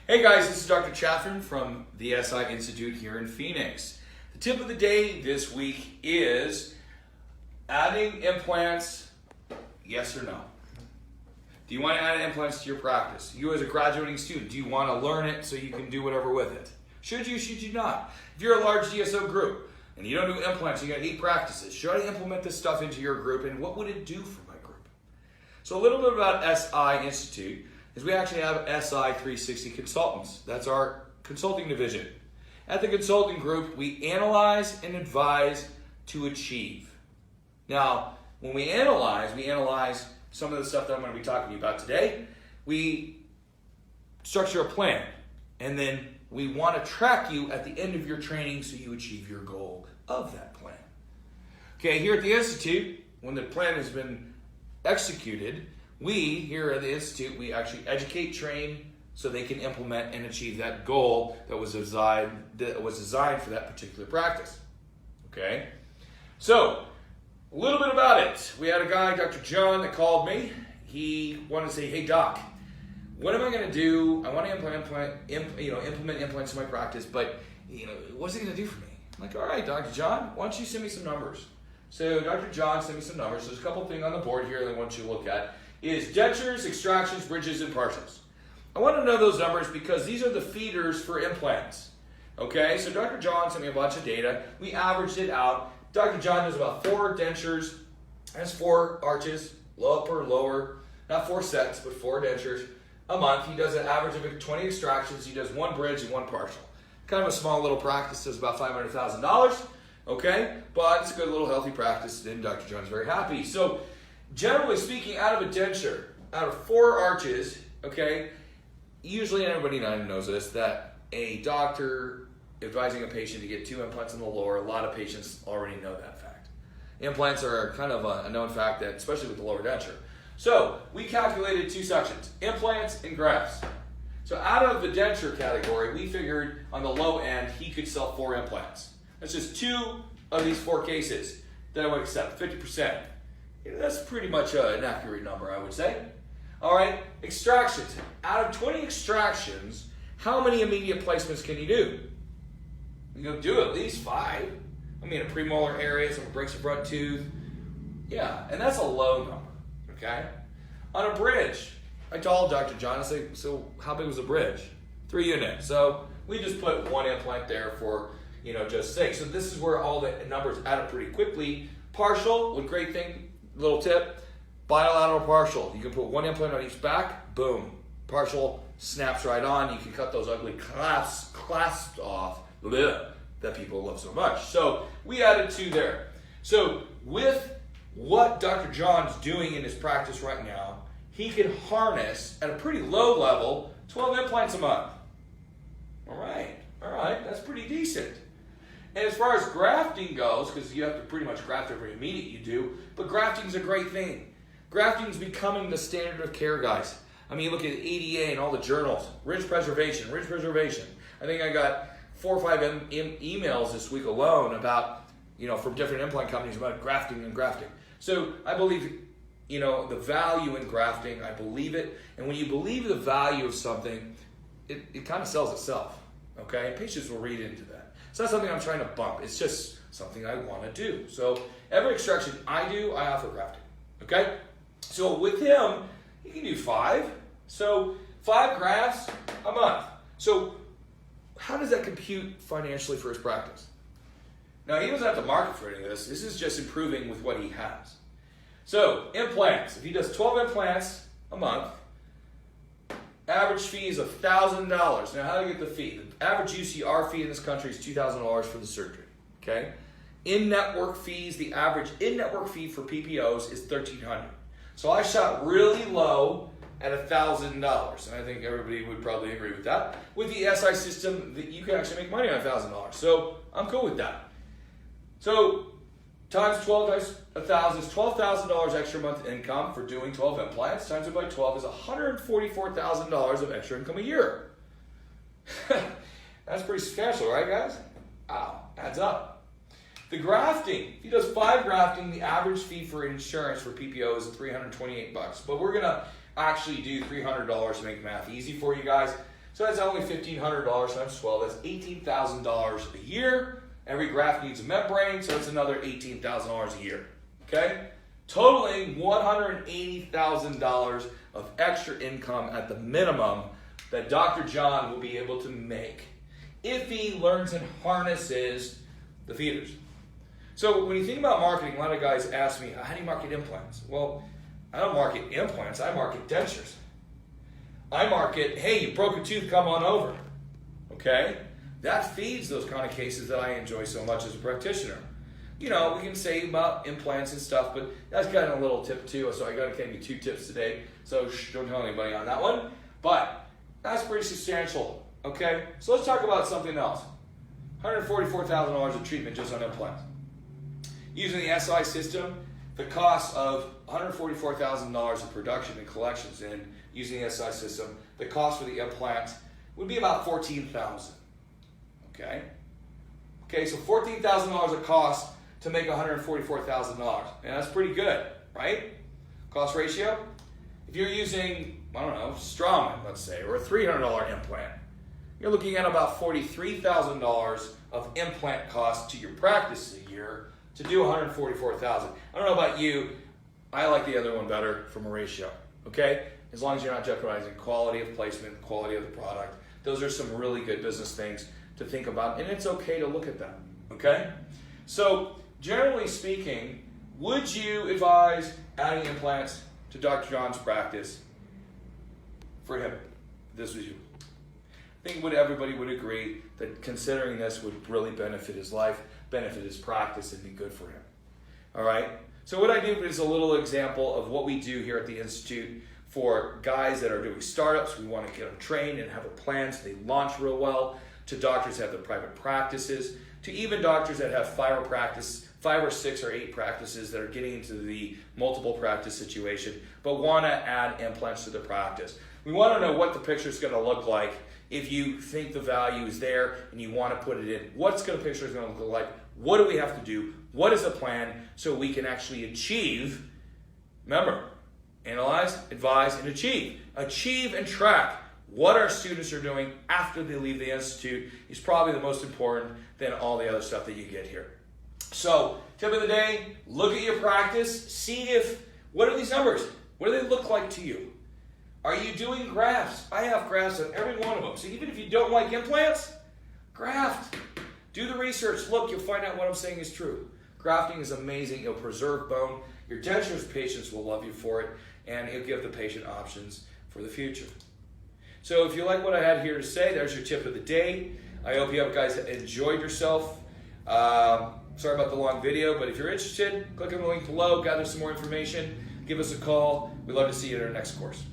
Hey guys, this is Dr. Chaffin from the SI Institute here in Phoenix. The tip of the day this week is adding implants, yes or no? Do you want to add implants to your practice? You as a graduating student, do you want to learn it so you can do whatever with it? Should you not? If you're a large DSO group and you don't do implants, you got 8 practices, should I implement this stuff into your group and what would it do for my group? So a little bit about SI Institute is we actually have SI 360 consultants. That's our consulting division. At the consulting group, we analyze and advise to achieve. Now, when we analyze some of the stuff that I'm going to be talking to you about today. We structure a plan, and then we want to track you at the end of your training so you achieve your goal of that plan. Okay, here at the Institute, when the plan has been executed, we here at the Institute, we actually educate, train, so they can implement and achieve that goal that was designed for that particular practice. Okay? So, a little bit about it. We had a guy, Dr. John, that called me. He wanted to say, hey doc, what am I going to do? I want to implement implants in my practice, but what's it going to do for me? I'm like, all right, Dr. John, why don't you send me some numbers? So Dr. John sent me some numbers. There's a couple things on the board here that I want you to look at. Is dentures, extractions, bridges, and partials. I want to know those numbers because these are the feeders for implants. Okay, so Dr. John sent me a bunch of data. We averaged it out. Dr. John does about 4 dentures, has 4 arches, upper, lower, not 4 sets, but 4 dentures a month. He does an average of 20 extractions. He does 1 bridge and 1 partial. Kind of a small little practice, does about $500,000, okay? But it's a good little healthy practice, and Dr. John's very happy. So generally speaking, out of a denture, out of 4 arches, okay, usually everybody knows this, that a doctor advising a patient to get 2 implants in the lower, a lot of patients already know that fact. Implants are kind of a known fact, that especially with the lower denture. So we calculated 2 sections, implants and grafts. So out of the denture category, we figured on the low end, he could sell 4 implants. That's just 2 of these 4 cases that I would accept, 50%. That's pretty much an accurate number, I would say. All right, extractions. Out of 20 extractions, how many immediate placements can you do? You can do at least 5. I mean, a premolar area, someone breaks a front tooth. Yeah, and that's a low number, okay? On a bridge, I told Dr. John, I said, so how big was the bridge? 3 units. So we just put 1 implant there for, just sake. So this is where all the numbers add up pretty quickly. Partial, one great thing, little tip, bilateral partial. You can put 1 implant on each back, boom. Partial snaps right on. You can cut those ugly clasps off. That people love so much. So we added 2 there. So with what Dr. John's doing in his practice right now, he can harness at a pretty low level 12 implants a month. All right, that's pretty decent. And as far as grafting goes, because you have to pretty much graft every immediate you do, but grafting's a great thing. Grafting's becoming the standard of care, guys. I mean, look at ADA and all the journals. Ridge preservation. I think I got 4 or 5 emails this week alone about, from different implant companies about grafting and grafting. So I believe, the value in grafting, I believe it. And when you believe the value of something, it kind of sells itself, okay? And patients will read into that. It's not something I'm trying to bump. It's just something I want to do. So every extraction I do, I offer grafting, okay? So with him, he can do 5. So 5 grafts a month. So how does that compute financially for his practice? Now, he doesn't have to market for any of this. This is just improving with what he has. So, implants. If he does 12 implants a month, average fee is $1,000. Now, how do you get the fee? The average UCR fee in this country is $2,000 for the surgery, okay? In-network fees, the average in-network fee for PPOs is $1,300. So I shot really low at $1,000, and I think everybody would probably agree with that. With the SI system, you can actually make money on $1,000, so I'm cool with that. So times 12 times 1,000 is $12,000 extra a month income for doing 12 implants. Times it by 12 is $144,000 of extra income a year. That's pretty substantial, right, guys? Wow, adds up. The grafting, if he does 5 grafting, the average fee for insurance for PPO is $328. But we're gonna actually do $300 to make math easy for you guys. So that's only $1,500 times 12. That's $18,000 a year. Every graft needs a membrane, so it's another $18,000 a year. Okay? Totaling $180,000 of extra income at the minimum that Dr. John will be able to make if he learns and harnesses the feeders. So when you think about marketing, a lot of guys ask me, how do you market implants? Well, I don't market implants, I market dentures. I market, hey, you broke a tooth, come on over. Okay? That feeds those kind of cases that I enjoy so much as a practitioner. You know, we can say about implants and stuff, but that's kind of a little tip too, so I got to give you 2 tips today, so don't tell anybody on that one. But that's pretty substantial, okay? So let's talk about something else. $144,000 of treatment just on implants. Using the SI system, the cost of $144,000 of production and collections and using the SI system, the cost for the implant would be about $14,000. Okay? Okay, so $14,000 of cost to make $144,000. And that's pretty good, right? Cost ratio. If you're using, I don't know, Straumann, let's say, or a $300 implant, you're looking at about $43,000 of implant cost to your practice a year to do $144,000. I don't know about you, I like the other one better from a ratio, okay? As long as you're not jeopardizing quality of placement, quality of the product. Those are some really good business things to think about, and it's okay to look at them, okay? So, generally speaking, would you advise adding implants to Dr. John's practice for him? This was you. I think everybody would agree that considering this would really benefit his life, benefit his practice, and be good for him. All right? So what I do is a little example of what we do here at the Institute for guys that are doing startups. We want to get them trained and have a plan so they launch real well, to doctors that have their private practices, to even doctors that have 5 or 6 or 8 practices that are getting into the multiple practice situation, but want to add implants to the practice. We want to know what the picture is going to look like. If you think the value is there and you want to put it in, what's the picture is going to look like? What do we have to do? What is the plan so we can actually achieve? Remember, analyze, advise, and achieve. Achieve and track what our students are doing after they leave the Institute is probably the most important than all the other stuff that you get here. So, tip of the day, look at your practice, see what are these numbers? What do they look like to you? Are you doing grafts? I have grafts on every one of them. So even if you don't like implants, graft. Do the research. Look, you'll find out what I'm saying is true. Grafting is amazing. It'll preserve bone. Your dentures patients will love you for it, and it'll give the patient options for the future. So if you like what I had here to say, there's your tip of the day. I hope you guys enjoyed yourself. Sorry about the long video, but if you're interested, click on the link below, gather some more information, give us a call. We'd love to see you in our next course.